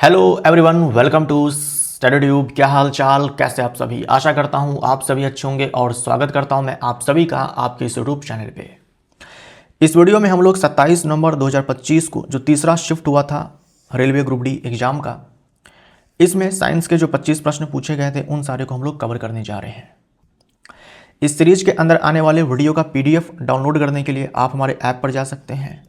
Hello everyone, welcome to Study Tube. क्या हाल चाल, कैसे आप सभी। आशा करता हूँ आप सभी अच्छे होंगे और स्वागत करता हूँ मैं आप सभी का आपके इस यूट्यूब चैनल पे। इस वीडियो में हम लोग 27 नवंबर 2025 को जो तीसरा शिफ्ट हुआ था रेलवे ग्रुप डी एग्जाम का, इसमें साइंस के जो 25 प्रश्न पूछे गए थे उन सारे को हम लोग कवर करने जा रहे हैं। इस सीरीज के अंदर आने वाले वीडियो का PDF डाउनलोड करने के लिए आप हमारे ऐप पर जा सकते हैं।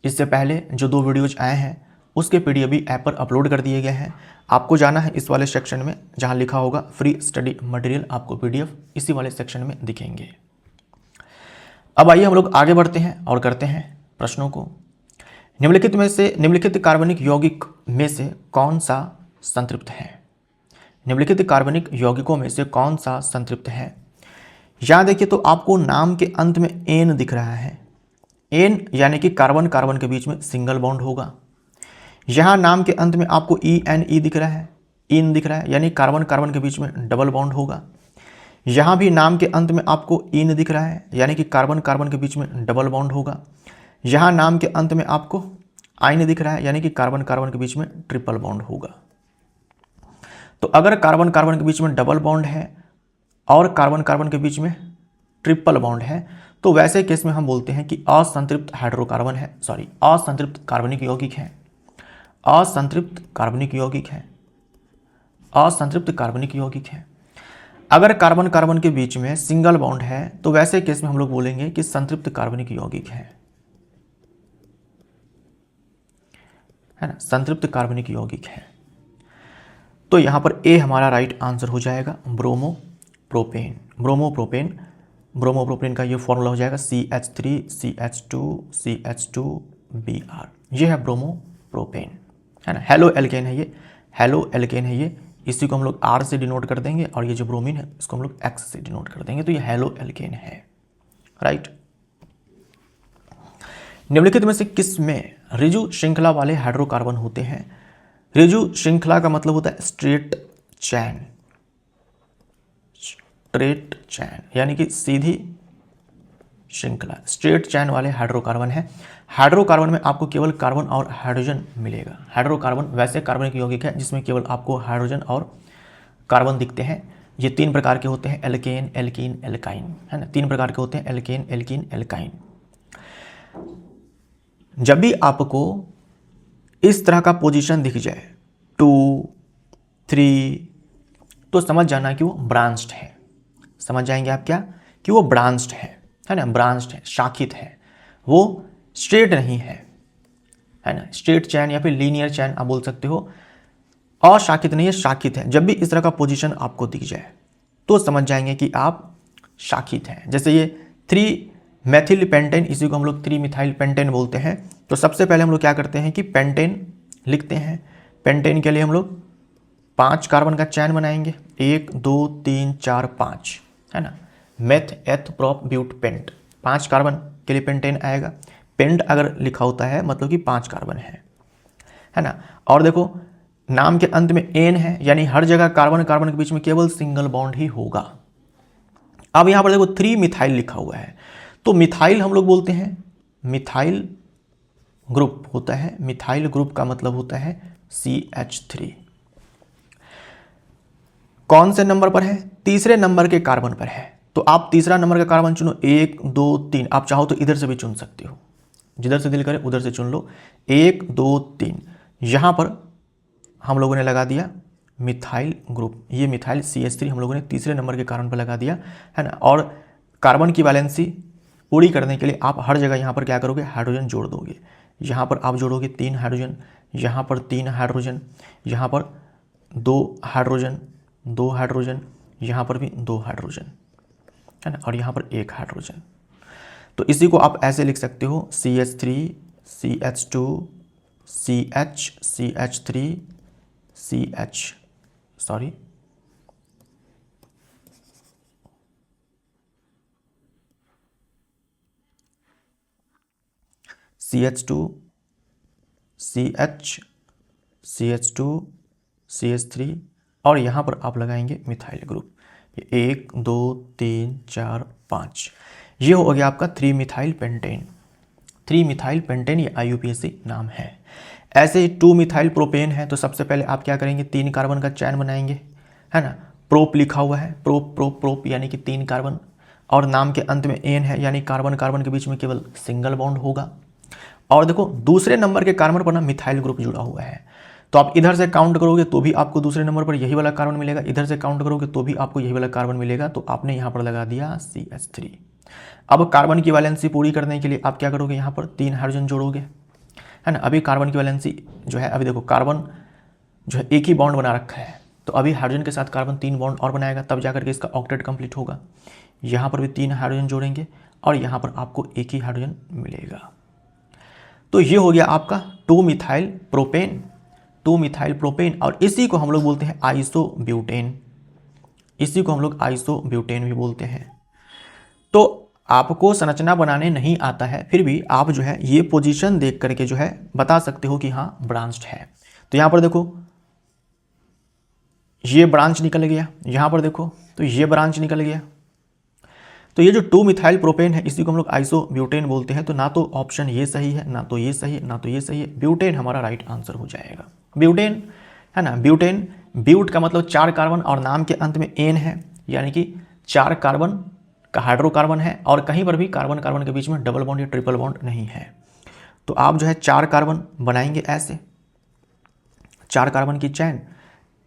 इससे पहले जो 2 वीडियोज आए हैं उसके PDF भी ऐप पर अपलोड कर दिए गए हैं। आपको जाना है इस वाले सेक्शन में जहां लिखा होगा फ्री स्टडी मटेरियल, आपको PDF इसी वाले सेक्शन में दिखेंगे। अब आइए हम लोग आगे बढ़ते हैं और करते हैं प्रश्नों को। निम्नलिखित कार्बनिक यौगिक में से कौन सा संतृप्त है। निम्नलिखित कार्बनिक यौगिकों में से कौन सा संतृप्त है। यहां देखिए तो आपको नाम के अंत में एन दिख रहा है। एन यानी कि कार्बन कार्बन के बीच में सिंगल बॉन्ड होगा। यहां नाम के अंत में आपको ENE दिख रहा है, इन दिख रहा है, यानी कार्बन कार्बन के बीच में डबल बॉन्ड होगा। यहां भी नाम के अंत में आपको इन दिख रहा है, यानी कि कार्बन कार्बन के बीच में डबल बॉन्ड होगा। यहां नाम के अंत में आपको आइन दिख रहा है, यानी कि कार्बन कार्बन के बीच में ट्रिपल बॉन्ड होगा। तो अगर कार्बन कार्बन के बीच में डबल बॉन्ड है और कार्बन कार्बन के बीच में ट्रिपल बॉन्ड है तो वैसे केस में हम बोलते हैं कि असंतृप्त हाइड्रोकार्बन है, असंतृप्त कार्बनिक यौगिक है। असंतृप्त कार्बनिक यौगिक है, असंतृप्त कार्बनिक यौगिक है। अगर कार्बन कार्बन के बीच में सिंगल बॉन्ड है तो वैसे केस में हम लोग बोलेंगे कि संतृप्त कार्बनिक यौगिक है ना, संतृप्त कार्बनिक यौगिक है। तो यहां पर ए हमारा राइट आंसर हो जाएगा, ब्रोमोप्रोपेन। ब्रोमोप्रोपेन, ब्रोमोप्रोपेन का ये फॉर्मूला हो जाएगा CH3CH2CH2Br। ये है ब्रोमोप्रोपेन, है ना। हेलो एल्केन है ये, हेलो एल्केन है ये। इसी को हम लोग R से डिनोट कर देंगे और ये जो ब्रोमीन है इसको हम लोग X से डिनोट कर देंगे। तो ये हेलो एल्केन है, राइट। निम्नलिखित में से किस में रिजु श्रृंखला वाले हाइड्रोकार्बन होते हैं। रिजु श्रृंखला का मतलब होता है स्ट्रेट चैन, स्ट्रेट चैन यानी कि सीधी श्रृंखला। स्ट्रेट चैन वाले हाइड्रोकार्बन है। हाइड्रोकार्बन में आपको केवल कार्बन और हाइड्रोजन मिलेगा। हाइड्रोकार्बन वैसे कार्बनिक यौगिक है जिसमें केवल आपको हाइड्रोजन और कार्बन दिखते हैं। ये 3 प्रकार के होते हैं, एल्केन, एल्कीन, एल्काइन, है ना। 3 प्रकार के होते हैं, एल्केन, एल्कीन, एल्काइन। जब भी आपको इस तरह का पोजीशन दिख जाए 2, 3 तो समझ जाना कि वो ब्रांच्ड है। समझ जाएंगे आप क्या कि वो ब्रांच्ड है ना, ब्रांच्ड है, शाखित है, वो स्ट्रेट नहीं है ना। स्ट्रेट चैन या फिर लीनियर चैन आप बोल सकते हो। और शाखित नहीं है, शाखित है। जब भी इस तरह का पोजीशन आपको दिख जाए तो समझ जाएंगे कि आप शाखित हैं। जैसे ये 3 मेथिल पेंटेन, इसी को हम लोग 3 मिथाइल पेंटेन बोलते हैं। तो सबसे पहले हम लोग क्या करते हैं कि पेंटेन लिखते हैं। पेंटेन के लिए हम लोग 5 कार्बन का चैन बनाएंगे, 1 2 3 4 5, है ना। मेथ, एथ, प्रोप, ब्यूट, पेंट, 5 कार्बन के लिए पेंटेन आएगा। पेंट अगर लिखा होता है मतलब कि 5 कार्बन है ना। और देखो नाम के अंत में एन है, यानी हर जगह कार्बन कार्बन के बीच में केवल सिंगल बॉन्ड ही होगा। अब यहां पर देखो 3 मिथाइल लिखा हुआ है, तो मिथाइल हम लोग बोलते हैं मिथाइल ग्रुप होता है। मिथाइल ग्रुप का मतलब होता है CH3। कौन से नंबर पर है, तीसरे नंबर के कार्बन पर है। तो आप तीसरा नंबर का कार्बन चुनो, 1 2 3। आप चाहो तो इधर से भी चुन सकते हो, जिधर से दिल करे उधर से चुन लो। 1 2 3 यहां पर हम लोगों ने लगा दिया मिथाइल ग्रुप। ये मिथाइल CH3 हम लोगों ने तीसरे नंबर के कार्बन पर लगा दिया, है ना। और कार्बन की वैलेंसी पूरी करने के लिए आप हर जगह यहां पर क्या करोगे, हाइड्रोजन जोड़ दोगे। यहां पर आप जोड़ोगे 3 हाइड्रोजन, यहां पर 3 हाइड्रोजन, यहां पर 2 हाइड्रोजन, 2 हाइड्रोजन, यहां पर भी 2 हाइड्रोजन, है ना। और यहां पर 1 हाइड्रोजन। तो इसी को आप ऐसे लिख सकते हो CH3 CH2 CH CH3 CH sorry CH2 CH CH2 CH3 और यहाँ पर आप लगाएंगे मिथाइल ग्रुप। ये 1 2 3 4 5 ये हो गया आपका 3 मिथाइल पेंटेन। 3 मिथाइल पेंटेन ये IUPAC नाम है। ऐसे ही 2 मिथाइल प्रोपेन है, तो सबसे पहले आप क्या करेंगे, 3 कार्बन का चैन बनाएंगे, है ना। प्रोप लिखा हुआ है, प्रोप प्रोप प्रोप यानी कि 3 कार्बन, और नाम के अंत में एन है, यानी कार्बन कार्बन के बीच में केवल सिंगल बॉन्ड होगा। और देखो दूसरे नंबर के कार्बन पर ना मिथाइल ग्रुप जुड़ा हुआ है, तो आप इधर से काउंट करोगे तो भी आपको दूसरे नंबर पर यही वाला कार्बन मिलेगा, इधर से काउंट करोगे तो भी आपको यही वाला कार्बन मिलेगा, तो आपने यहाँ पर लगा दिया CH3। अब कार्बन की वैलेंसी पूरी करने के लिए आप क्या करोगे, यहाँ पर 3 हाइड्रोजन जोड़ोगे, है ना। अभी कार्बन की वैलेंसी जो है, अभी देखो कार्बन जो है एक ही बॉन्ड बना रखा है, तो अभी हाइड्रोजन के साथ कार्बन 3 बॉन्ड और बनाएगा, तब जाकर के इसका ऑक्टेट कंप्लीट होगा। यहाँ पर भी 3 हाइड्रोजन जोड़ेंगे और यहाँ पर आपको एक ही हाइड्रोजन मिलेगा। तो ये हो गया आपका 2 मिथाइल प्रोपेन, 2 मिथाइल प्रोपेन, और इसी को हम लोग बोलते हैं आइसोब्यूटेन, इसी को हम लोग आइसोब्यूटेन भी बोलते हैं। तो आपको संरचना बनाने नहीं आता है, फिर भी आप जो है ये पोजीशन देख करके जो है बता सकते हो कि हाँ ब्रांच्ड है। तो यहाँ पर देखो ये ब्रांच निकल गया, यहाँ पर देखो तो ये ब्रांच निकल गया। तो ये जो 2 मिथाइल प्रोपेन है इसी को हम लोग आइसोब्यूटेन बोलते हैं। तो ना तो ऑप्शन ये सही है, ना तो ये सही है, ना तो ये सही है, ब्यूटेन हमारा राइट आंसर हो जाएगा। ब्यूटेन, है ना। ब्यूटेन, ब्यूट का मतलब 4 कार्बन और नाम के अंत में एन है, यानी कि 4 कार्बन का हाइड्रोकार्बन है, और कहीं पर भी कार्बन कार्बन के बीच में डबल बॉन्ड या ट्रिपल बॉन्ड नहीं है। तो आप जो है 4 कार्बन बनाएंगे ऐसे, 4 कार्बन की चैन,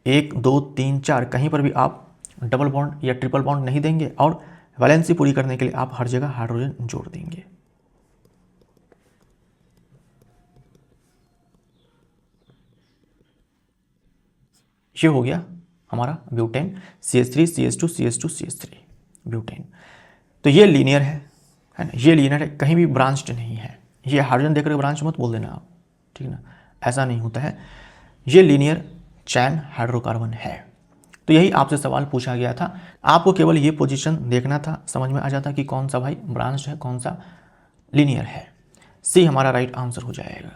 1 2 3 4, कहीं पर भी आप डबल बॉन्ड या ट्रिपल बॉन्ड नहीं देंगे, और वैलेंसी पूरी करने के लिए आप हर जगह हाइड्रोजन जोड़ देंगे। ये हो गया हमारा butane, CH3 CH2 CH2 CH3 butane. तो ये लीनियर है ना, ये लीनियर है, कहीं भी ब्रांच्ड नहीं है। ये हाइड्रोजन देकर ब्रांच मत बोल देना आप, ठीक ना, ऐसा नहीं होता है। ये लीनियर चैन हाइड्रोकार्बन है। तो यही आपसे सवाल पूछा गया था, आपको केवल ये पोजीशन देखना था, समझ में आ जाता कि कौन सा भाई ब्रांच है, कौन सा लीनियर है। सी हमारा राइट आंसर हो जाएगा।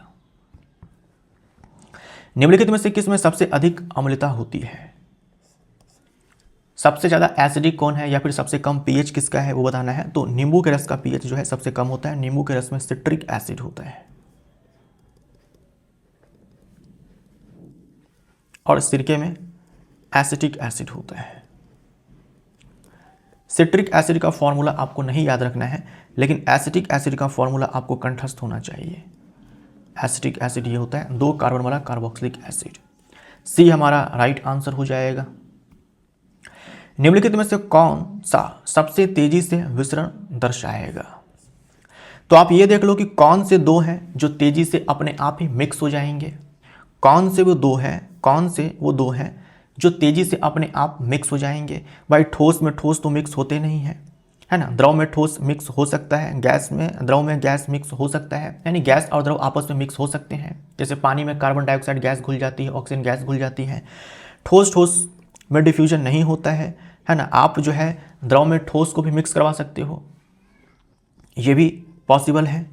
निम्नलिखित में से किस में सबसे अधिक अम्लता होती है? सबसे ज़्यादा एसिडिक कौन है, या फिर सबसे कम पीएच किसका है वो बताना है। तो नींबू के रस का पीएच जो है सबसे कम होता है, नींबू के रस में सिट्रिक एसिड होता है, और सिरके में एसिटिक एसिड होता है। सिट्रिक एसिड का फॉर्मूला आपको नहीं याद रखना है, लेकिन एसिटिक एसिड का फॉर्मूला आपको कंठस्थ होना चाहिए। एसिटिक एसिड ये होता है 2 कार्बन वाला कार्बोक्सिलिक एसिड। सी हमारा राइट आंसर हो जाएगा। निम्नलिखित में से कौन सा सबसे तेजी से विसरण दर्शाएगा? तो आप ये देख लो कि कौन से 2 हैं जो तेजी से अपने आप ही मिक्स हो जाएंगे, कौन से वो 2 हैं, कौन से वो 2 हैं जो तेजी से अपने आप मिक्स हो जाएंगे। भाई ठोस में ठोस तो मिक्स होते नहीं हैं, है ना। द्रव में ठोस मिक्स हो सकता है, गैस में द्रव में गैस मिक्स हो सकता है, यानी गैस और द्रव आपस में मिक्स हो सकते हैं। जैसे पानी में कार्बन डाइऑक्साइड गैस घुल जाती है, ऑक्सीजन गैस घुल जाती है। ठोस ठोस में डिफ्यूजन नहीं होता है ना। आप जो है द्रव में ठोस को भी मिक्स करवा सकते हो, ये भी पॉसिबल है।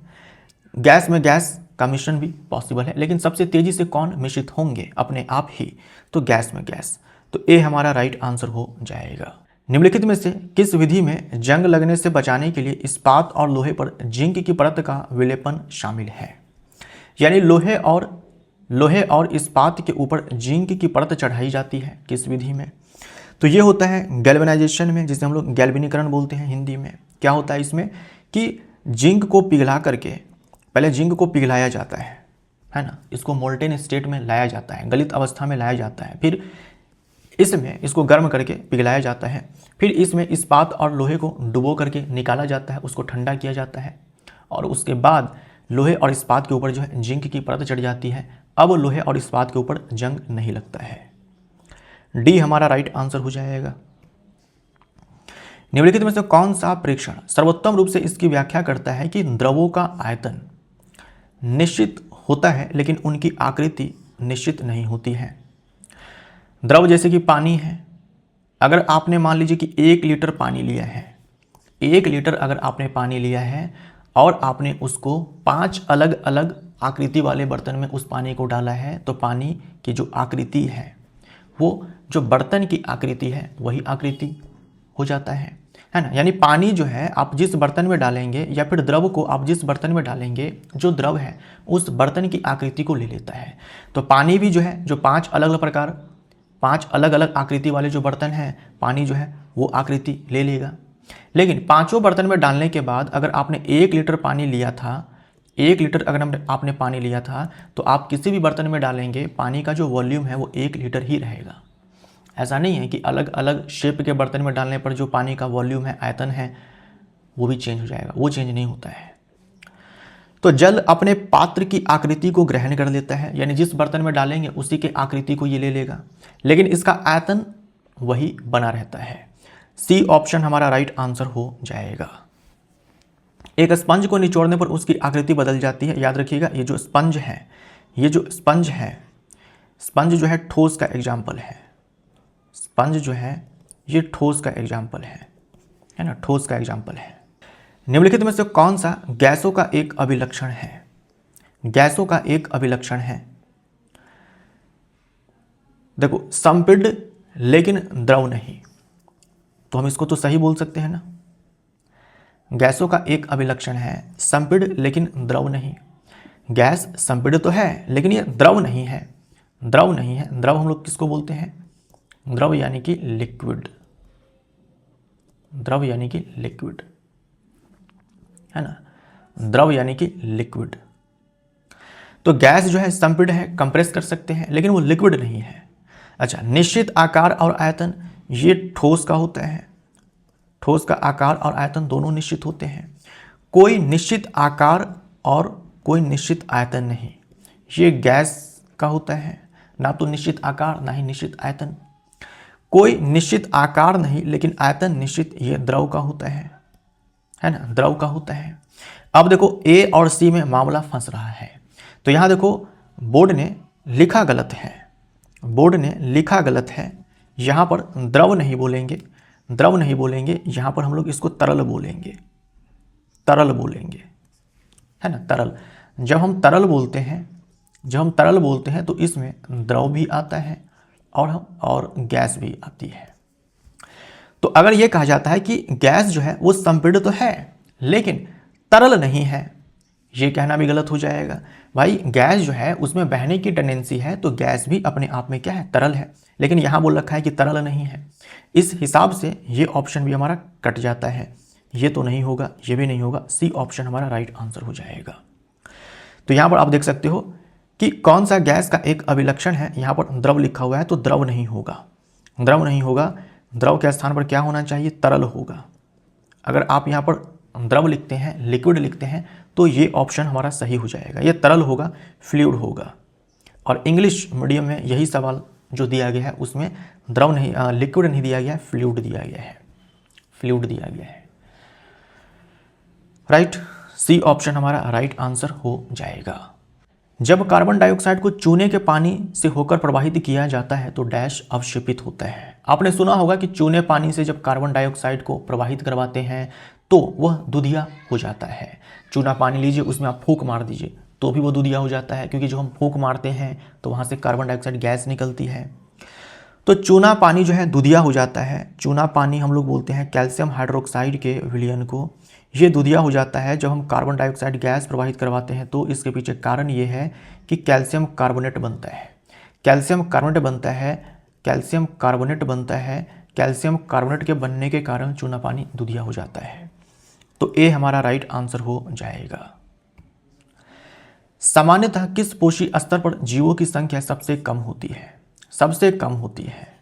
गैस में गैस का मिश्रण भी पॉसिबल है, लेकिन सबसे तेजी से कौन मिश्रित होंगे अपने आप ही? तो गैस में गैस। तो ए हमारा राइट आंसर हो जाएगा। निम्नलिखित में से किस विधि में जंग लगने से बचाने के लिए इस्पात और लोहे पर जिंक की परत का विलेपन शामिल है? यानी लोहे और इस्पात के ऊपर जिंक की परत चढ़ाई जाती है किस विधि में? तो ये होता है गैल्वेनाइजेशन में, जिसे हम लोग गैल्वेनीकरण बोलते हैं हिंदी में। क्या होता है इसमें कि जिंक को पिघला करके, पहले जिंक को पिघलाया जाता है ना, इसको मोल्टेन स्टेट में लाया जाता है, गलित अवस्था में लाया जाता है, फिर इसमें इसको गर्म करके पिघलाया जाता है, फिर इसमें इस्पात और लोहे को डुबो करके निकाला जाता है, उसको ठंडा किया जाता है, और उसके बाद लोहे और इस्पात के ऊपर जो है जिंक की परत चढ़ जाती है। अब लोहे और इस्पात के ऊपर जंग नहीं लगता है। डी हमारा राइट आंसर हो जाएगा। निम्नलिखित में से कौन सा प्रेक्षण सर्वोत्तम रूप से इसकी व्याख्या करता है कि द्रवों का आयतन निश्चित होता है लेकिन उनकी आकृति निश्चित नहीं होती है? द्रव जैसे कि पानी है, अगर आपने मान लीजिए कि 1 लीटर पानी लिया है, 1 लीटर अगर आपने पानी लिया है और आपने उसको 5 अलग अलग आकृति वाले बर्तन में उस पानी को डाला है, तो पानी की जो आकृति है वो जो बर्तन की आकृति है वही आकृति हो जाता है है ना। यानी पानी जो है आप जिस बर्तन में डालेंगे या फिर द्रव को आप जिस बर्तन में डालेंगे, जो द्रव है उस बर्तन की आकृति को ले लेता है। तो पानी भी जो है, जो 5 अलग अलग आकृति वाले जो बर्तन हैं, पानी जो है वो आकृति ले लेगा। लेकिन पांचों बर्तन में डालने के बाद अगर आपने 1 लीटर पानी लिया था, 1 लीटर अगर आपने पानी लिया था, तो आप किसी भी बर्तन में डालेंगे पानी का जो वॉल्यूम है वो 1 लीटर ही रहेगा। ऐसा नहीं है कि अलग अलग शेप के बर्तन में डालने पर जो पानी का वॉल्यूम है, आयतन है, वो भी चेंज हो जाएगा, वो चेंज नहीं होता है। तो जल अपने पात्र की आकृति को ग्रहण कर लेता है, यानी जिस बर्तन में डालेंगे उसी के आकृति को ये ले लेगा, लेकिन इसका आयतन वही बना रहता है। सी ऑप्शन हमारा राइट आंसर हो जाएगा। एक स्पंज को निचोड़ने पर उसकी आकृति बदल जाती है। याद रखिएगा, ये जो स्पंज है, स्पंज जो है ठोस का एग्जाम्पल है। स्पंज जो है ये ठोस का एग्जाम्पल है ना, ठोस का एग्जाम्पल है। निम्नलिखित में से कौन सा गैसों का एक अभिलक्षण है? गैसों का एक अभिलक्षण है, देखो, संपीड्य लेकिन द्रव नहीं, तो हम इसको तो सही बोल सकते हैं ना। गैसों का एक अभिलक्षण है, संपीड्य लेकिन द्रव नहीं। गैस संपीड्य तो है लेकिन ये द्रव नहीं है, द्रव नहीं है। द्रव हम लोग किसको बोलते हैं? द्रव यानी कि लिक्विड, द्रव यानी कि लिक्विड, है ना, द्रव यानी कि लिक्विड। तो गैस जो है संपीड्य है, कंप्रेस कर सकते हैं, लेकिन वो लिक्विड नहीं है। अच्छा, निश्चित आकार और आयतन, ये ठोस का होता है। ठोस का आकार और आयतन दोनों निश्चित होते हैं। कोई निश्चित आकार और कोई निश्चित आयतन नहीं, ये गैस का होता है। ना तो निश्चित आकार ना ही निश्चित आयतन। कोई निश्चित आकार नहीं लेकिन आयतन निश्चित, ये द्रव का होता है ना, द्रव का होता है। अब देखो ए और सी में मामला फंस रहा है। तो यहां देखो बोर्ड ने लिखा गलत है, बोर्ड ने लिखा गलत है। यहां पर द्रव नहीं बोलेंगे, द्रव नहीं बोलेंगे, यहां पर हम लोग इसको तरल बोलेंगे, तरल बोलेंगे, है ना, तरल। जब हम तरल बोलते हैं तो इसमें द्रव भी आता है और गैस भी आती है। तो अगर ये कहा जाता है कि गैस जो है वो संपीड्य तो है लेकिन तरल नहीं है, ये कहना भी गलत हो जाएगा। भाई गैस जो है उसमें बहने की टेंडेंसी है, तो गैस भी अपने आप में क्या है? तरल है। लेकिन यहां बोल रखा है कि तरल नहीं है, इस हिसाब से ये ऑप्शन भी हमारा कट जाता है। ये तो नहीं होगा, ये भी नहीं होगा, सी ऑप्शन हमारा राइट आंसर हो जाएगा। तो यहां पर आप देख सकते हो कि कौन सा गैस का एक अभिलक्षण है। यहां पर द्रव लिखा हुआ है तो द्रव नहीं होगा, द्रव नहीं होगा। द्रव के स्थान पर क्या होना चाहिए? तरल होगा। अगर आप यहां पर द्रव लिखते हैं, लिक्विड लिखते हैं, तो ये ऑप्शन हमारा सही हो जाएगा। ये तरल होगा, फ्लूइड होगा। और इंग्लिश मीडियम में यही सवाल जो दिया गया है उसमें द्रव नहीं, लिक्विड नहीं दिया गया है, फ्लूइड दिया गया है, फ्लूइड दिया गया है। राइट, सी ऑप्शन हमारा राइट आंसर हो जाएगा। जब कार्बन डाइऑक्साइड को चूने के पानी से होकर प्रवाहित किया जाता है तो डैश अवक्षेपित होता है। आपने सुना होगा कि चूने पानी से जब कार्बन डाइऑक्साइड को प्रवाहित करवाते हैं तो वह दूधिया हो जाता है। चूना पानी लीजिए, उसमें आप फूंक मार दीजिए तो भी वो दूधिया हो जाता है, क्योंकि जो हम फूंक मारते हैं तो वहाँ से कार्बन डाइऑक्साइड गैस निकलती है। तो चूना पानी जो है दूधिया हो जाता है। चूना पानी हम लोग बोलते हैं कैल्शियम हाइड्रोक्साइड के विलयन को। ये दूधिया हो जाता है जब हम कार्बन डाइऑक्साइड गैस प्रवाहित करवाते हैं। तो इसके पीछे कारण ये है कि कैल्शियम कार्बोनेट बनता है, कैल्शियम कार्बोनेट बनता है, कैल्शियम कार्बोनेट बनता है। कैल्शियम कार्बोनेट के बनने के कारण चूना पानी दूधिया हो जाता है। तो ए हमारा राइट आंसर हो जाएगा। सामान्यतः किस पोषी स्तर पर जीवों की संख्या सबसे कम होती है? सबसे कम होती है।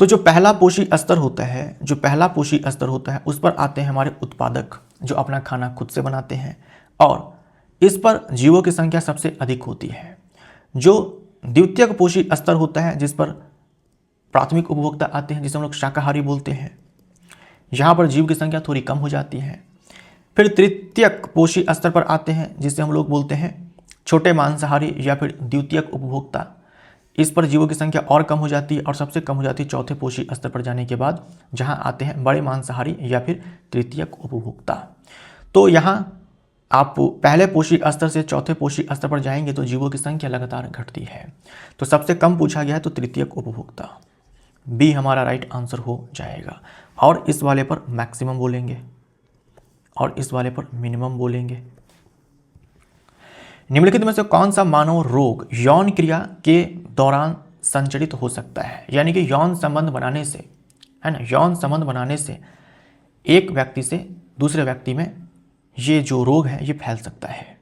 तो जो पहला पोषी स्तर होता है, जो पहला पोषी स्तर होता है, उस पर आते हैं हमारे उत्पादक जो अपना खाना खुद से बनाते हैं, और इस पर जीवों की संख्या सबसे अधिक होती है। जो द्वितीयक पोषी स्तर होता है, जिस पर प्राथमिक उपभोक्ता आते हैं, जिसे हम लोग शाकाहारी बोलते हैं, यहाँ पर जीव की संख्या थोड़ी कम हो जाती है। फिर तृतीयक पोषी स्तर पर आते हैं, जिसे हम लोग बोलते हैं छोटे मांसाहारी या फिर द्वितीयक उपभोक्ता। इस पर जीवों की संख्या और कम हो जाती है, और सबसे कम हो जाती है चौथे पोषी स्तर पर जाने के बाद, जहां आते हैं बड़े मांसाहारी या फिर तृतीयक उपभोक्ता। तो यहाँ आप पहले पोषी स्तर से चौथे पोषी स्तर पर जाएंगे तो जीवों की संख्या लगातार घटती है। तो सबसे कम पूछा गया है तो तृतीयक उपभोक्ता। बी हमारा राइट आंसर हो जाएगा। और इस वाले पर मैक्सिमम बोलेंगे और इस वाले पर मिनिमम बोलेंगे। निम्नलिखित में से कौन सा मानव रोग यौन क्रिया के दौरान संचरित हो सकता है? यानी कि यौन संबंध बनाने से, है ना, यौन संबंध बनाने से एक व्यक्ति से दूसरे व्यक्ति में ये जो रोग है ये फैल सकता है।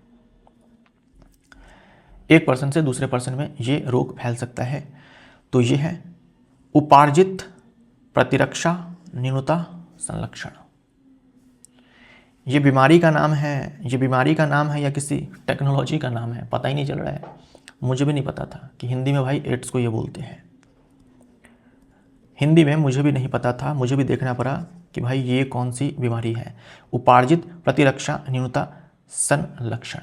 एक पर्सन से दूसरे पर्सन में ये रोग फैल सकता है। तो ये है उपार्जित प्रतिरक्षा न्यूनता संलक्षण। ये बीमारी का नाम है, ये बीमारी का नाम है या किसी टेक्नोलॉजी का नाम है, पता ही नहीं चल रहा है। मुझे भी नहीं पता था कि हिंदी में भाई एड्स को ये बोलते हैं। हिंदी में मुझे भी नहीं पता था, मुझे भी देखना पड़ा कि भाई ये कौन सी बीमारी है। उपार्जित प्रतिरक्षा न्यूनता संलक्षण,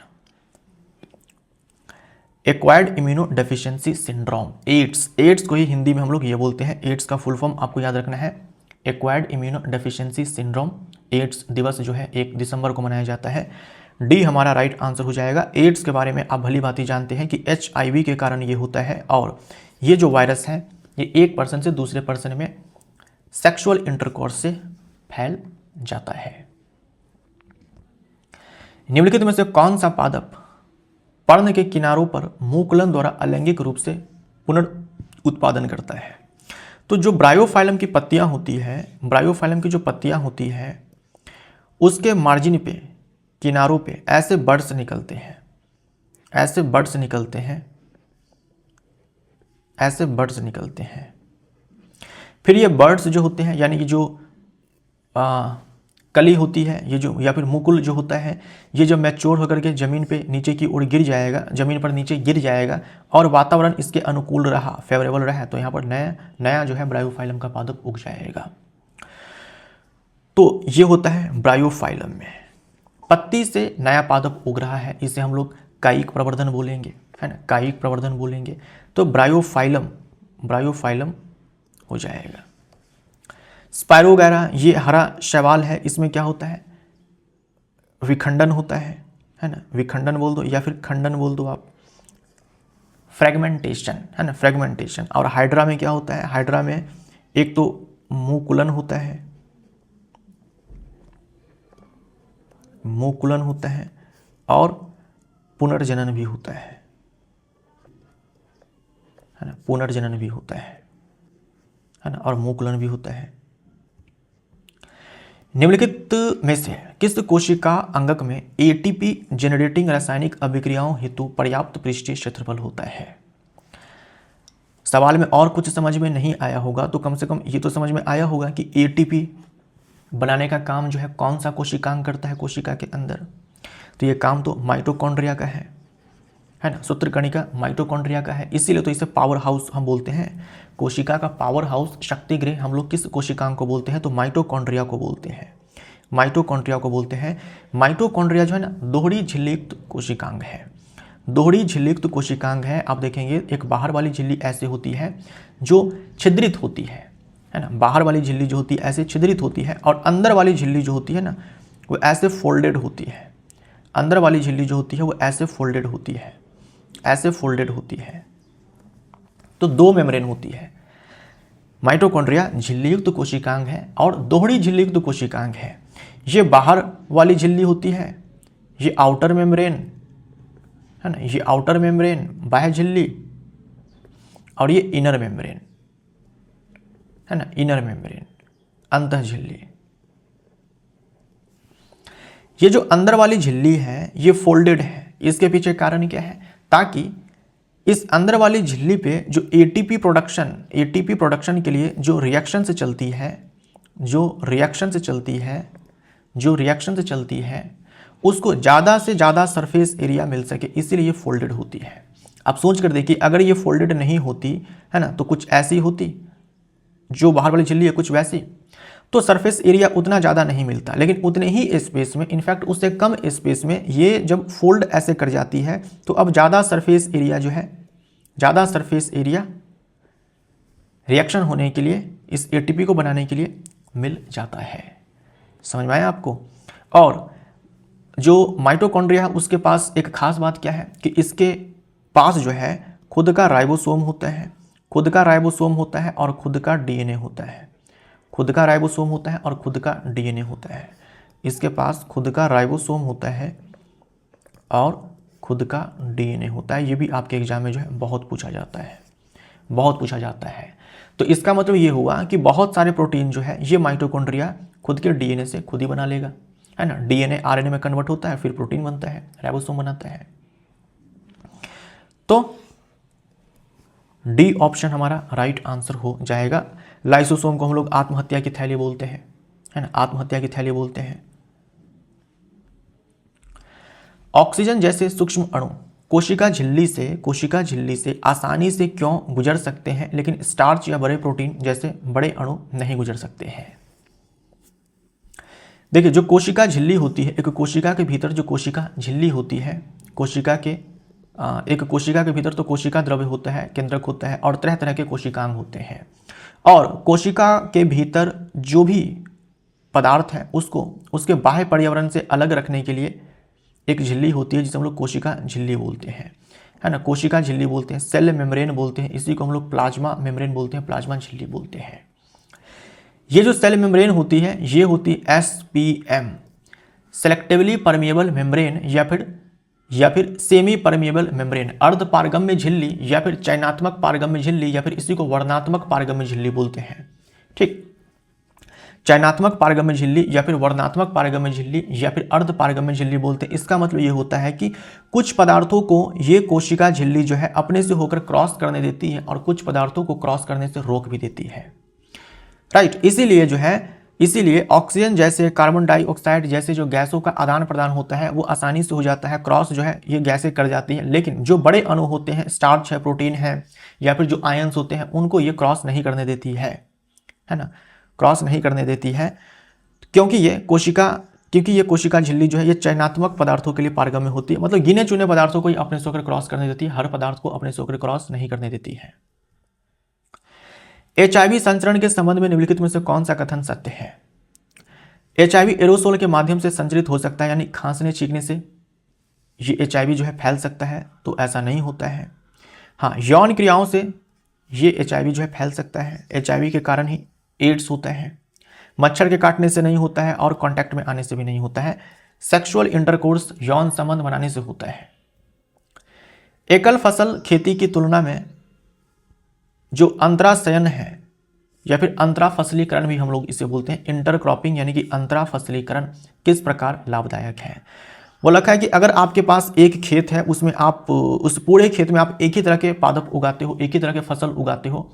acquired immunodeficiency syndrome, AIDS. AIDS को ही हिंदी में हम लोग ये बोलते हैं। एड्स का फुल फॉर्म आपको याद रखना है, acquired immunodeficiency syndrome. AIDS दिवस जो है 1 दिसंबर को मनाया जाता है। डी हमारा राइट आंसर हो जाएगा। एड्स के बारे में आप भली भांति जानते हैं कि HIV के कारण ये होता है और ये जो वायरस है ये एक पर्सन से दूसरे पर्सन में सेक्सुअल इंटरकोर्स से फैल जाता है। निम्नलिखित में से कौन सा पादप पर्ण के किनारों पर मूकुलन द्वारा अलैंगिक रूप से पुनर्उत्पादन करता है? तो जो ब्रायोफाइलम की पत्तियां होती है, ब्रायोफाइलम की जो पत्तियां होती है उसके मार्जिन पे, किनारों पे ऐसे बड्स निकलते हैं, ऐसे बड्स निकलते हैं, ऐसे बड्स निकलते हैं। फिर ये बर्ड्स जो होते हैं, यानी कि जो कली होती है ये जो, या फिर मुकुल जो होता है, ये जब मैच्योर होकर के ज़मीन पे नीचे की ओर गिर जाएगा, ज़मीन पर नीचे गिर जाएगा और वातावरण इसके अनुकूल रहा, फेवरेबल रहा, तो यहाँ पर नया जो है ब्रायोफाइलम का पादप उग जाएगा। तो ये होता है ब्रायोफाइलम में, पत्ती से नया पादप उग रहा है, इसे हम लोग कायिक प्रवर्धन बोलेंगे, है ना, कायिक प्रवर्धन बोलेंगे। तो ब्रायोफाइलम हो जाएगा। स्पायरोगैरा, ये हरा शैवाल है, इसमें क्या होता है, विखंडन होता है ना, विखंडन बोल दो या फिर खंडन बोल दो आप, फ्रेगमेंटेशन, है ना, फ्रेगमेंटेशन। और हाइड्रा में क्या होता है, हाइड्रा में एक तो मूकुलन होता है, मूकुलन होता है और पुनर्जनन भी होता है ना, पुनर्जनन भी होता है ना, और मूकुलन भी होता है। निम्नलिखित में से किस कोशिका अंगक में ATP जेनरेटिंग रासायनिक अभिक्रियाओं हेतु पर्याप्त पृष्ठीय क्षेत्रफल होता है? सवाल में और कुछ समझ में नहीं आया होगा तो कम से कम ये तो समझ में आया होगा कि ATP बनाने का काम जो है कौन सा कोशिकांग करता है कोशिका के अंदर। तो ये काम तो माइटोकॉन्ड्रिया का है ना, सूत्रकणिका माइटोकॉन्ड्रिया का है, इसीलिए तो इसे पावर हाउस हम बोलते हैं। कोशिका का पावर हाउस, शक्ति गृह हम लोग किस कोशिकांग को बोलते हैं? तो माइटोकॉन्ड्रिया को बोलते हैं, माइटोकॉन्ड्रिया को बोलते हैं। माइटोकॉन्ड्रिया जो है ना दोहरी झिल्लीयुक्त कोशिकांग है, दोहरी झिल्लीयुक्त कोशिकांग है। आप देखेंगे एक बाहर वाली झिल्ली ऐसे होती है जो छिद्रित होती है ना, बाहर वाली झिल्ली जो होती है ऐसे छिद्रित होती है और अंदर वाली झिल्ली जो होती है ना वो ऐसे फोल्डेड होती है, अंदर वाली झिल्ली जो होती है वो ऐसे फोल्डेड होती है, ऐसे फोल्डेड होती है। तो 2 मेम्ब्रेन होती है। माइटोकॉन्ड्रिया झिल्लीयुक्त कोशिकांग है और दोहरी झिल्लीयुक्त कोशिकांग है। ये बाहर वाली झिल्ली होती है, ये आउटर मेम्ब्रेन है ना, ये आउटर मेम्ब्रेन बाह्य झिल्ली, और ये इनर मेम्ब्रेन है ना, इनर मेम्ब्रेन अंतः झिल्ली। ये जो अंदर वाली झिल्ली है ये फोल्डेड है, इसके पीछे कारण क्या है? ताकि इस अंदर वाली झिल्ली पे जो ATP प्रोडक्शन के लिए जो रिएक्शन से चलती है उसको ज़्यादा से ज़्यादा सरफेस एरिया मिल सके, इसीलिए ये फोल्डेड होती है। आप सोच कर देखिए अगर ये फोल्डेड नहीं होती है ना तो कुछ ऐसी होती, जो बाहर वाली झिल्ली है कुछ वैसी, तो सरफेस एरिया उतना ज़्यादा नहीं मिलता। लेकिन उतने ही स्पेस में, इनफैक्ट उससे कम स्पेस में ये जब फोल्ड ऐसे कर जाती है तो अब ज़्यादा सरफेस एरिया जो है, ज़्यादा सरफेस एरिया रिएक्शन होने के लिए, इस ATP को बनाने के लिए मिल जाता है। समझ में आया आपको? और जो माइटोकॉन्ड्रिया उसके पास एक खास बात क्या है कि इसके पास जो है खुद का राइबोसोम होता है, खुद का राइबोसोम होता है और खुद का डीएनए होता है। खुद का राइबोसोम होता है और खुद का डीएनए होता है। इसके पास खुद का राइबोसोम होता है और खुद का डीएनए होता है। ये भी आपके एग्जाम में जो है बहुत पूछा जाता है, बहुत पूछा जाता है। तो इसका मतलब ये हुआ कि बहुत सारे प्रोटीन जो है ये माइटोकॉन्ड्रिया खुद के डीएनए से खुद ही बना लेगा, है ना। डीएनए आरएनए में कन्वर्ट होता है, फिर प्रोटीन बनता है, राइबोसोम बनाता है। तो डी ऑप्शन हमारा राइट आंसर हो जाएगा। लाइसोसोम को हम लोग आत्महत्या की थैली बोलते हैं, है ना, आत्महत्या की थैली बोलते हैं। ऑक्सीजन जैसे सूक्ष्म अणु कोशिका झिल्ली से आसानी से क्यों गुजर सकते हैं, लेकिन स्टार्च या बड़े प्रोटीन जैसे बड़े अणु नहीं गुजर सकते हैं? देखिए, जो कोशिका झिल्ली होती है, एक कोशिका के भीतर जो कोशिका झिल्ली होती है, एक कोशिका के भीतर तो कोशिका द्रव्य होता है, केंद्रक होता है, और तरह तरह के कोशिकांग होते हैं। और कोशिका के भीतर जो भी पदार्थ है उसको उसके बाह्य पर्यावरण से अलग रखने के लिए एक झिल्ली होती है जिसे हम लोग कोशिका झिल्ली बोलते हैं, है ना। कोशिका झिल्ली बोलते हैं, सेल मेम्ब्रेन बोलते हैं, इसी को हम लोग प्लाज्मा मेम्ब्रेन बोलते हैं, प्लाज्मा झिल्ली बोलते हैं। ये जो सेल मेम्ब्रेन होती है ये होती है SPM, सेलेक्टिवली परमिएबल मेम्ब्रेन, या फिर सेमी परमिएबल मेम्ब्रेन, अर्ध पारगम्य झिल्ली, या फिर चयनात्मक पारगम्य झिल्ली, या फिर इसी को वर्णनात्मक पारगम्य झिल्ली बोलते हैं। ठीक, चयनात्मक पारगम्य झिल्ली, या फिर वर्णनात्मक पारगम्य झिल्ली, या फिर अर्ध पारगम्य झिल्ली बोलते हैं। इसका मतलब ये होता है कि कुछ पदार्थों को ये कोशिका झिल्ली जो है अपने से होकर क्रॉस करने देती है और कुछ पदार्थों को क्रॉस करने से रोक भी देती है, राइट। इसीलिए ऑक्सीजन जैसे, कार्बन डाइऑक्साइड जैसे जो गैसों का आदान प्रदान होता है वो आसानी से हो जाता है, क्रॉस जो है ये गैसें कर जाती हैं। लेकिन जो बड़े अणु होते हैं, स्टार्च है, प्रोटीन है, या फिर जो आयंस होते हैं, उनको ये क्रॉस नहीं करने देती है ना, क्रॉस नहीं करने देती है, क्योंकि ये कोशिका झिल्ली जो है ये चयनात्मक पदार्थों के लिए पारगम्य होती है। मतलब गिने चुने पदार्थों को ही अपने से होकर क्रॉस करने देती है, हर पदार्थ को अपने से होकर क्रॉस नहीं करने देती है। HIV संचरण के संबंध में निम्नलिखित में से कौन सा कथन सत्य है? HIV एरोसोल के माध्यम से संचरित हो सकता है, यानी खांसने छींकने से ये HIV जो है फैल सकता है, तो ऐसा नहीं होता है। हाँ, यौन क्रियाओं से ये HIV जो है फैल सकता है, HIV के कारण ही एड्स होता है। मच्छर के काटने से नहीं होता है और कांटेक्ट में आने से भी नहीं होता है। सेक्सुअल इंटरकोर्स यौन संबंध बनाने से होता है। एकल फसल खेती की तुलना में जो अंतराशयन है या फिर अंतराफसलीकरण भी हम लोग इसे बोलते हैं, इंटरक्रॉपिंग यानी कि अंतराफसलीकरण किस प्रकार लाभदायक है? वो लिखा है कि अगर आपके पास एक खेत है, उसमें आप उस पूरे खेत में आप एक ही तरह के पादप उगाते हो, एक ही तरह के फसल उगाते हो,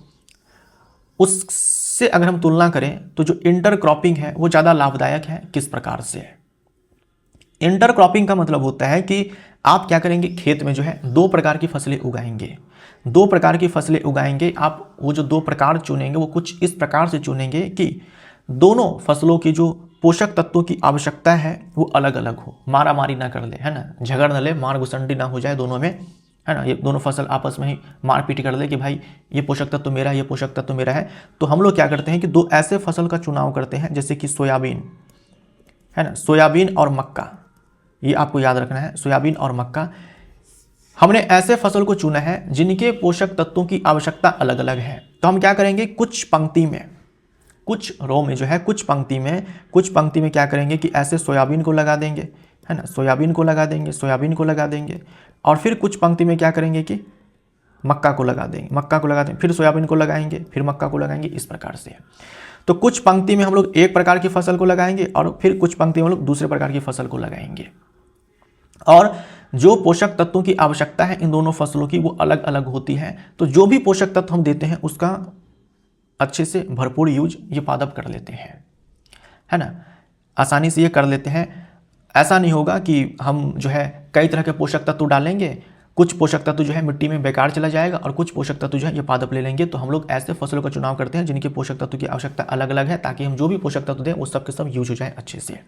उससे अगर हम तुलना करें तो जो इंटरक्रॉपिंग है वो ज़्यादा लाभदायक है। किस प्रकार से? इंटरक्रॉपिंग का मतलब होता है कि आप क्या करेंगे, खेत में जो है दो प्रकार की फसलें उगाएंगे, दो प्रकार की फसलें उगाएंगे। आप वो जो दो प्रकार चुनेंगे वो कुछ इस प्रकार से चुनेंगे कि दोनों फसलों की जो पोषक तत्वों की आवश्यकता है वो अलग अलग हो, मारा मारी ना कर ले, है ना, झगड़ न ले, मार घुसंडी ना हो जाए दोनों में, है ना। ये दोनों फसल आपस में ही मारपीट कर ले कि भाई ये पोषक तत्व मेरा है, ये पोषक तत्व मेरा है। तो हम लोग क्या करते हैं कि दो ऐसे फसल का चुनाव करते हैं जैसे कि सोयाबीन, है ना, सोयाबीन और मक्का, ये आपको याद रखना है, सोयाबीन और मक्का। हमने ऐसे फसल को चुना है जिनके पोषक तत्वों की आवश्यकता अलग अलग है। तो हम क्या करेंगे, कुछ पंक्ति में, कुछ रो में जो है, कुछ पंक्ति में क्या करेंगे कि ऐसे सोयाबीन को लगा देंगे, है ना, सोयाबीन को लगा देंगे, और फिर कुछ पंक्ति में क्या करेंगे कि मक्का को लगा देंगे, फिर सोयाबीन को लगाएंगे, फिर मक्का को लगाएंगे, इस प्रकार से। तो कुछ पंक्ति में हम लोग एक प्रकार की फसल को लगाएंगे और फिर कुछ पंक्ति में हम लोग दूसरे प्रकार की फसल को लगाएंगे, और जो पोषक तत्वों की आवश्यकता है इन दोनों फसलों की वो अलग अलग होती है। तो जो भी पोषक तत्व हम देते हैं उसका अच्छे से भरपूर यूज ये पादप कर लेते हैं, है ना, आसानी से ये कर लेते हैं। ऐसा नहीं होगा कि हम जो है कई तरह के पोषक तत्व डालेंगे, कुछ पोषक तत्व जो है मिट्टी में बेकार चला जाएगा और कुछ पोषक तत्व जो है ये पादप ले लेंगे। तो हम लोग ऐसे फसलों का चुनाव करते हैं जिनके पोषक तत्व की आवश्यकता अलग अलग है, ताकि हम जो भी पोषक तत्व दें वो सब के सब यूज हो जाए अच्छे से।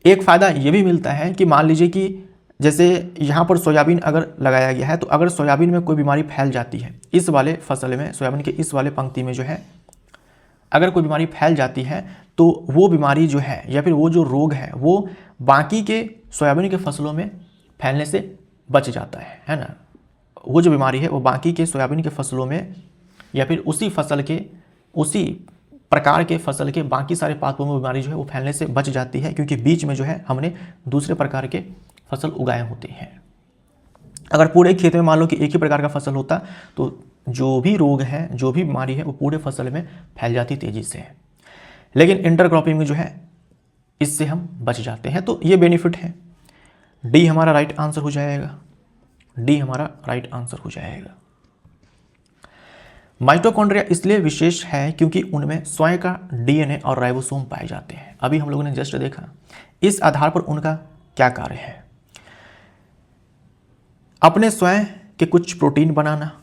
एक फ़ायदा ये भी मिलता है कि मान लीजिए कि जैसे यहाँ पर सोयाबीन अगर लगाया गया है, तो अगर सोयाबीन में कोई बीमारी फैल जाती है, इस वाले फसल में, सोयाबीन के इस वाले पंक्ति में जो है अगर कोई बीमारी फैल जाती है तो वो बीमारी जो है या फिर वो जो रोग है वो बाकी के सोयाबीन के फसलों में फैलने से बच जाता है ना। वो जो बीमारी है वो बाकी के सोयाबीन के फसलों में या फिर उसी फसल के, उसी प्रकार के फसल के बाकी सारे पादपों में बीमारी जो है वो फैलने से बच जाती है, क्योंकि बीच में जो है हमने दूसरे प्रकार के फसल उगाए होते हैं। अगर पूरे खेत में मान लो कि एक ही प्रकार का फसल होता तो जो भी रोग है, जो भी बीमारी है, वो पूरे फसल में फैल जाती तेजी से। लेकिन इंटरक्रॉपिंग में जो है इससे हम बच जाते हैं, तो ये बेनिफिट है। डी हमारा राइट आंसर हो जाएगा, डी हमारा राइट आंसर हो जाएगा। माइटोकॉन्ड्रिया इसलिए विशेष है क्योंकि उनमें स्वयं का डीएनए और राइबोसोम पाए जाते हैं। अभी हम लोगों ने जस्ट देखा। इस आधार पर उनका क्या कार्य है? अपने स्वयं के कुछ प्रोटीन बनाना।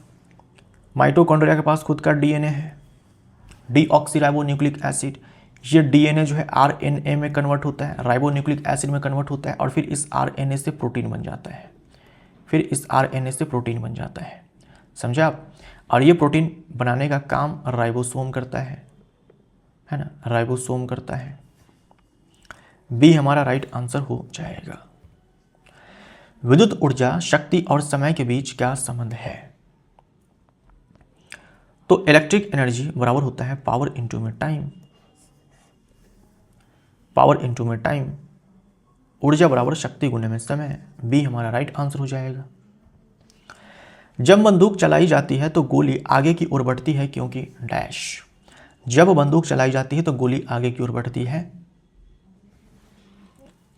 माइटोकॉन्ड्रिया के पास खुद का डीएनए है, डीऑक्सीराइबोन्यूक्लिक एसिड। ये डीएनए जो है आरएनए में कन्वर्ट होता है, राइबोन्यूक्लिक एसिड में कन्वर्ट होता है, और फिर इस आरएनए से प्रोटीन बन जाता है, फिर इस आरएनए से प्रोटीन बन जाता है। समझे आप? और ये प्रोटीन बनाने का काम राइबोसोम करता है ना, राइबोसोम करता है। बी हमारा राइट आंसर हो जाएगा। विद्युत ऊर्जा, शक्ति और समय के बीच क्या संबंध है? तो इलेक्ट्रिक एनर्जी बराबर होता है पावर इनटू में टाइम, पावर इनटू में टाइम। ऊर्जा बराबर शक्ति गुने में समय। बी हमारा राइट आंसर हो जाएगा। जब बंदूक चलाई जाती है तो गोली आगे की ओर बढ़ती है क्योंकि डैश। जब बंदूक चलाई जाती है तो गोली आगे की ओर बढ़ती है,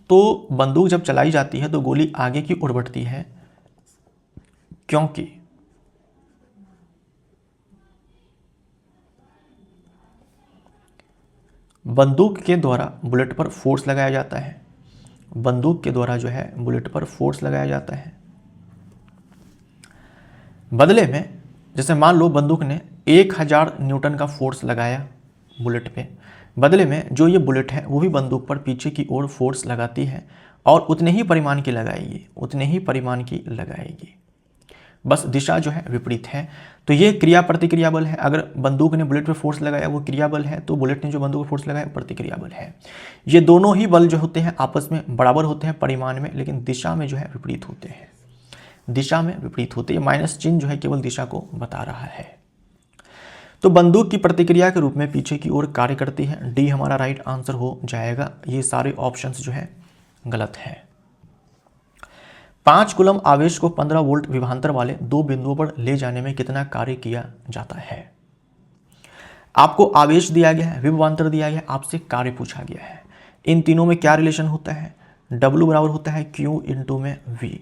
तो बंदूक जब चलाई जाती है तो गोली आगे की ओर बढ़ती है क्योंकि बंदूक के द्वारा बुलेट पर फोर्स लगाया जाता है। बंदूक के द्वारा जो है बुलेट पर फोर्स लगाया जाता है। बदले में जैसे मान लो बंदूक ने 1000 न्यूटन का फोर्स लगाया बुलेट पे, बदले में जो ये बुलेट है वो भी बंदूक पर पीछे की ओर फोर्स लगाती है और उतने ही परिमाण की लगाएगी, उतने ही परिमाण की लगाएगी, बस दिशा जो है विपरीत है। तो ये क्रिया प्रतिक्रिया बल है। अगर बंदूक ने बुलेट पे फोर्स लगाया वो क्रिया बल है, तो बुलेट ने जो बंदूक पर फोर्स लगाया प्रतिक्रिया बल है। ये दोनों ही बल जो होते हैं आपस में बराबर होते हैं परिमाण में, लेकिन दिशा में जो है विपरीत होते हैं, दिशा में विपरीत होते हैं। माइनस चिन्ह जो है केवल दिशा को बता रहा है। तो बंदूक की प्रतिक्रिया के रूप में पीछे की ओर कार्य करती है। डी हमारा राइट आंसर हो जाएगा। ये सारे ऑप्शंस जो है गलत है। 5 कूलम आवेश को 15 वोल्ट विभवांतर वाले 2 बिंदुओं पर ले जाने में कितना कार्य किया जाता है? आपको आवेश दिया गया है, विभवांतर दिया गया है, आपसे कार्य पूछा गया है। इन तीनों में क्या रिलेशन होता है? W बराबर होता है Q इंटू में V।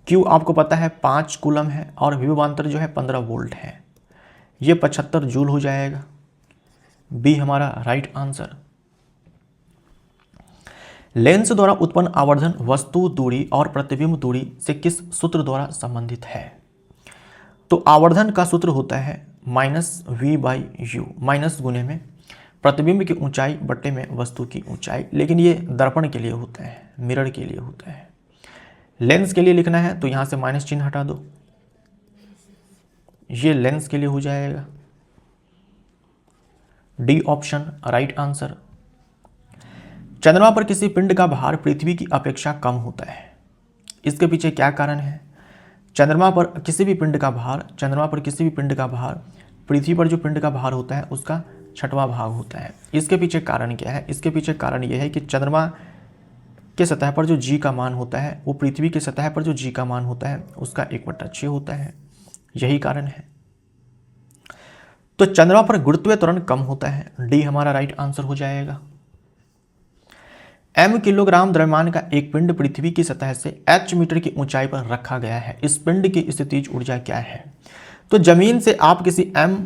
Q आपको पता है 5 कूलम है और विभवांतर जो है 15 वोल्ट है, ये 75 जूल हो जाएगा। बी हमारा राइट आंसर। लेंस द्वारा उत्पन्न आवर्धन वस्तु दूरी और प्रतिबिंब दूरी से किस सूत्र द्वारा संबंधित है? तो आवर्धन का सूत्र होता है -v/u, माइनस गुने में प्रतिबिंब की ऊंचाई बट्टे में वस्तु की ऊंचाई। लेकिन ये दर्पण के लिए होता है, मिरर के लिए होता है। लेंस के लिए लिखना है तो यहां से माइनस चिन्ह हटा दो, ये लेंस के लिए हो जाएगा। D option right answer. चंद्रमा पर किसी पिंड का भार पृथ्वी की अपेक्षा कम होता है, इसके पीछे क्या कारण है? चंद्रमा पर किसी भी पिंड का भार, चंद्रमा पर किसी भी पिंड का भार पृथ्वी पर जो पिंड का भार होता है उसका 6वां भाग होता है। इसके पीछे कारण क्या है? इसके पीछे कारण यह है कि चंद्रमा के सतह पर जो जी का मान होता है वो पृथ्वी की सतह पर जो जी का मान होता है उसका 1/6 होता है, यही कारण है। तो चंद्रमा पर गुरुत्वीय त्वरण कम होता है। डी हमारा राइट आंसर हो जाएगा। m किलोग्राम द्रव्यमान का एक पिंड पृथ्वी की सतह से h मीटर की ऊंचाई पर रखा गया है, इस पिंड की स्थितिज ऊर्जा क्या है? तो जमीन से आप किसी m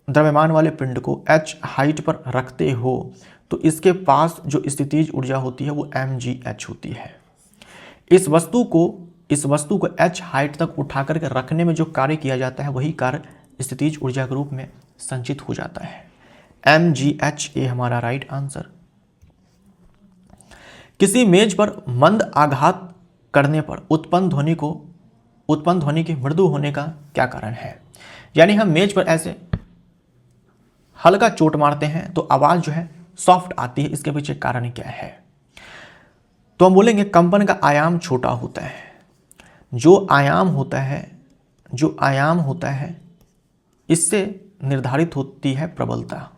द्रव्यमान वाले पिंड को h हाइट पर रखते हो तो इसके पास जो स्थितिज ऊर्जा होती है वो mgh होती है। इस वस्तु को h हाइट तक उठा करके रखने में जो कार्य किया जाता है वही कार्य स्थितिज ऊर्जा के रूप में संचित हो जाता है। mgh ए हमारा राइट आंसर। किसी मेज पर मंद आघात करने पर उत्पन्न ध्वनि के मृदु होने का क्या कारण है? यानी हम मेज पर ऐसे हल्का चोट मारते हैं तो आवाज जो है सॉफ्ट आती है, इसके पीछे कारण क्या है? तो हम बोलेंगे कंपन का आयाम छोटा होता है। जो आयाम होता है इससे निर्धारित होती है प्रबलता।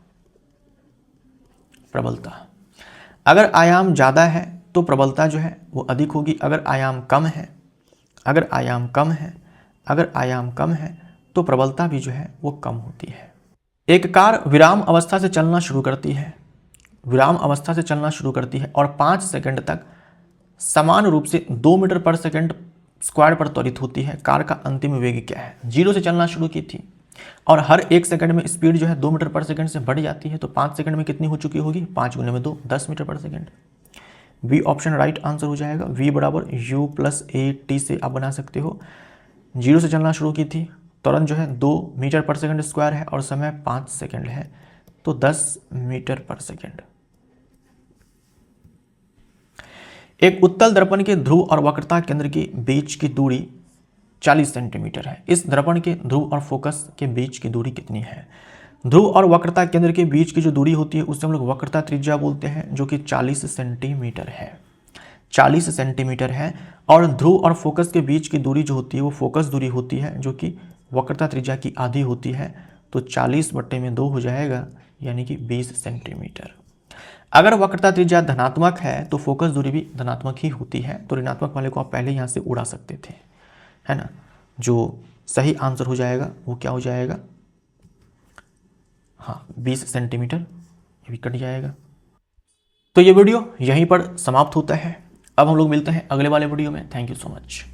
अगर आयाम ज़्यादा है तो प्रबलता जो है वो अधिक होगी, अगर आयाम कम है तो प्रबलता भी जो है वो कम होती है। एक कार विराम अवस्था से चलना शुरू करती है और 5 सेकंड तक समान रूप से 2 मीटर पर सेकंड स्क्वायर पर त्वरित होती है। कार का अंतिम वेग क्या है? 0 से चलना शुरू की थी और हर 1 सेकंड में स्पीड जो है 2 मीटर पर सेकंड से बढ़ जाती है, तो 5 सेकंड में कितनी हो चुकी होगी? 5 गुने में 2, 10 मीटर पर second. B option right answer हो जाएगा। v बराबर u प्लस ए टी से आप बना सकते हो। 0 से चलना शुरू की थी, तुरंत जो है 2 मीटर पर सेकंड स्क्वायर है और समय 5 सेकंड है, तो 10 मीटर पर सेकंड। एक उत्तल दर्पण के ध्रुव और वक्रता केंद्र के बीच की दूरी 40 सेंटीमीटर है। इस दर्पण के ध्रुव और फोकस के बीच की दूरी कितनी है? ध्रुव और वक्रता केंद्र के बीच की जो दूरी होती है उसे हम लोग वक्रता त्रिज्या बोलते हैं, जो कि 40 सेंटीमीटर है। 40 सेंटीमीटर है। और ध्रुव और फोकस के बीच की दूरी जो होती है वो फोकस दूरी होती है, जो कि वक्रता त्रिज्या की आधी होती है, तो 40/2 हो जाएगा, यानी कि 20 सेंटीमीटर। अगर वक्रता त्रिज्या धनात्मक है तो फोकस दूरी भी धनात्मक ही होती है, तो ऋणात्मक वाले को आप पहले यहाँ से उड़ा सकते थे, है ना। जो सही आंसर हो जाएगा वो क्या हो जाएगा? हाँ, 20 सेंटीमीटर, ये भी कट जाएगा। तो ये वीडियो यहीं पर समाप्त होता है। अब हम लोग मिलते हैं अगले वाले वीडियो में। Thank you so much.